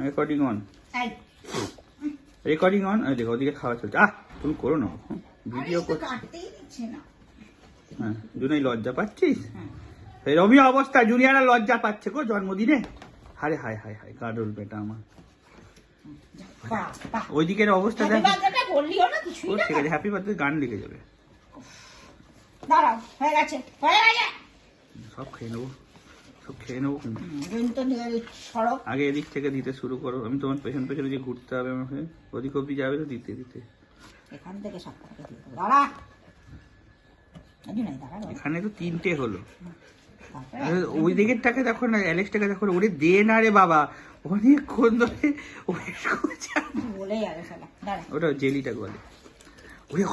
Recording on, recording on. দেখো ওদিকে খাওয়া চলছে। তুমি করো না, ভিডিও করছি। হ্যাঁ, জুনাই লজ্জা পাচ্ছিস? এরকমই অবস্থা, জুনিয়ারা লজ্জা পাচ্ছে গো জন্মদিনে। হায় হায় হায় হায়, গাডল বেটা আমার। ওইদিকের অবস্থা দেখ। ঠিক আছে, হ্যাপি বার্থডে গান লিখে যাবে। সব খেয়ে নেবো, সব খেয়ে নেবো। আগে এদিক থেকে দিতে শুরু করো, আমি তোমার পেছন পেছনে যে ঘুরতে হবে আমাকে, ওদিক অব্দি যাবে তো দিতে দিতে। এখানে তো 3টে হলো। ওই দিকেরটাকে দেখো না, অ্যালেক্সটাকে দেখো, ওরে দে না রে বাবা, অনেকক্ষণ ধরে ওটা জেলিটা বলে। ওরে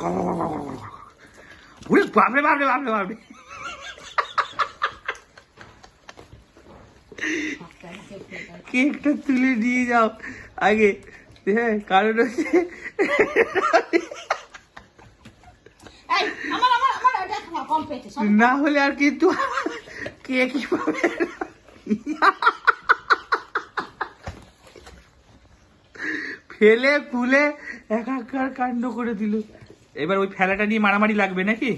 ওরে বাপরে বাপরে বাপরে বাপরে, কেকটা তুলে নিয়ে যাও আগে। হ্যাঁ, কারণ হচ্ছে না হলে আর কিন্তু কেকই পাবে। ফেলে ফুলে একাকার কাণ্ড করে দিল। এবার ওই ফেলাটা নিয়ে মারামারি লাগবে নাকি?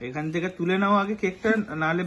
এখান থেকে তুলে নাও আগে কেকটা, নাহলে